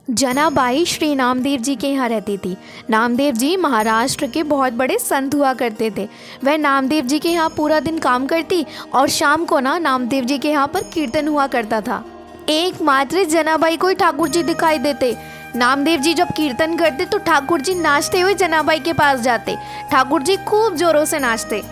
जनाबाई श्री नामदेव जी के यहाँ रहती थी। नामदेव जी महाराष्ट्र के बहुत बड़े संत हुआ करते थे। वह नामदेव जी के यहाँ पूरा दिन काम करती और शाम को ना नामदेव जी के यहाँ पर कीर्तन हुआ करता था। एकमात्र जनाबाई को ही ठाकुर जी दिखाई देते। नामदेव जी जब कीर्तन करते तो ठाकुर जी नाचते हुए जनाबाई के पास जाते। ठाकुर जी खूब जोरों से नाचते।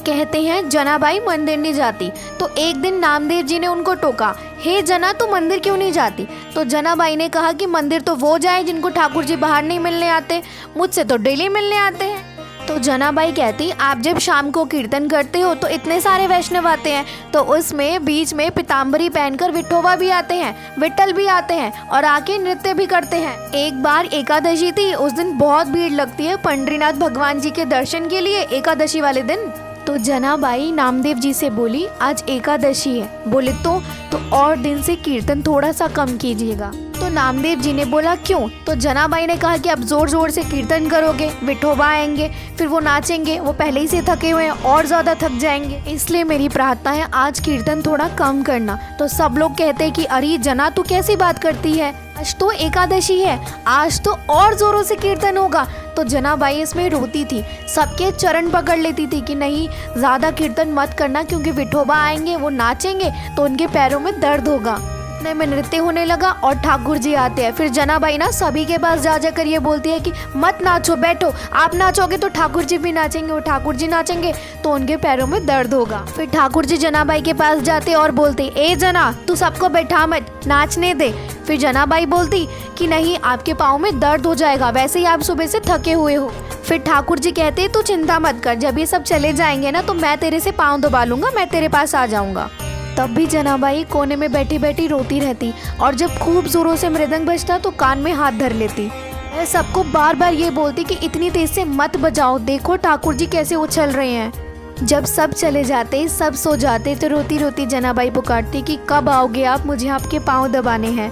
कहते हैं जनाबाई मंदिर नहीं जाती, तो एक दिन नामदेव जी ने उनको टोका, हे जना तू मंदिर क्यों नहीं जाती। तो जनाबाई ने कहा कि मंदिर तो वो जाए जिनको ठाकुर जी बाहर नहीं मिलने आते, मुझसे तो डेली मिलने आते हैं। तो जनाबाई कहती, आप जब शाम को कीर्तन करते हो तो इतने सारे वैष्णव आते हैं, तो उसमें बीच में पीताम्बरी पहनकर विठोबा भी आते हैं, विट्ठल भी आते हैं और आके नृत्य भी करते हैं। एक बार एकादशी थी, उस दिन बहुत भीड़ लगती है पंडरीनाथ भगवान जी के दर्शन के लिए एकादशी वाले दिन। तो जनाबाई नामदेव जी से बोली, आज एकादशी है। बोले तो और दिन से कीर्तन थोड़ा सा कम कीजिएगा। तो नामदेव जी ने बोला क्यों। तो जनाबाई ने कहा कि अब जोर जोर से कीर्तन करोगे, विठोबा आएंगे, फिर वो नाचेंगे, वो पहले ही से थके हुए हैं और ज़्यादा थक जाएंगे, इसलिए मेरी प्रार्थना है आज कीर्तन थोड़ा कम करना। तो सब लोग कहते हैं कि अरे जना तू कैसी बात करती है, आज तो एकादशी है, आज तो और जोरों से कीर्तन होगा। तो जनाबाई इसमें रोती थी, सबके चरण पकड़ लेती थी कि नहीं ज़्यादा कीर्तन मत करना, क्योंकि विठोबा आएंगे, वो नाचेंगे तो उनके पैरों में दर्द होगा। इतने में नृत्य होने लगा और ठाकुर जी आते हैं। फिर जनाबाई ना सभी के पास जा कर ये बोलती है कि मत नाचो, बैठो, आप नाचोगे तो ठाकुर जी भी नाचेंगे, और ठाकुर जी नाचेंगे तो उनके पैरों में दर्द होगा। फिर ठाकुर जी जनाबाई के पास जाते और बोलते, ए जना तू सबको बैठा मत, नाचने दे। फिर जनाबाई बोलती कि नहीं आपके पाँव में दर्द हो जाएगा, वैसे ही आप सुबह से थके हुए हो। फिर ठाकुर जी कहते तू चिंता मत कर, जब ये सब चले जाएंगे ना तो मैं तेरे से पाँव दबा लूंगा, मैं तेरे पास आ जाऊंगा। तब भी जनाबाई कोने में बैठी बैठी रोती रहती और जब खूब जोरों से मृदंग बजता तो कान में हाथ धर लेती। मैं सबको बार बार ये बोलती कि इतनी तेज से मत बजाओ, देखो ठाकुर जी कैसे उछल रहे हैं। जब सब चले जाते, सब सो जाते, तो रोती रोती जनाबाई पुकारती कि कब आओगे आप, मुझे आपके पाँव दबाने हैं।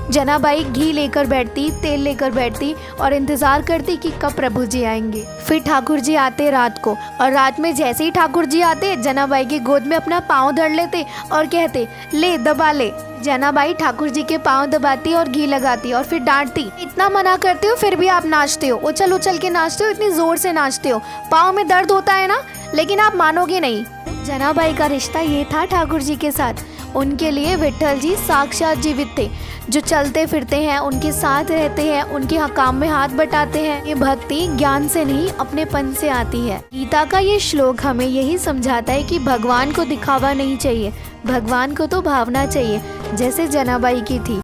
जनाबाई घी लेकर बैठती, तेल लेकर बैठती और इंतज़ार करती कि कब प्रभु जी आएंगे। फिर ठाकुर जी आते रात को, और रात में जैसे ही ठाकुर जी आते जनाबाई की गोद में अपना पाँव धर लेते और कहते ले दबा ले। जनाबाई ठाकुर जी के पाँव दबाती और घी लगाती और फिर डांटती, इतना मना करते हो फिर भी आप नाचते हो, उछल उछल के नाचते हो, इतनी जोर से नाचते हो, पाँव में दर्द होता है ना, लेकिन आप मानोगे नहीं। जनाबाई का रिश्ता ये था ठाकुर जी के साथ। उनके लिए विट्ठल जी साक्षात जीवित थे, जो चलते फिरते हैं, उनके साथ रहते हैं, उनके काम में हाथ बटाते हैं। ये भक्ति ज्ञान से नहीं अपनेपन से आती है। गीता का ये श्लोक हमें यही समझाता है कि भगवान को दिखावा नहीं चाहिए, भगवान को तो भावना चाहिए, जैसे जनाबाई की थी।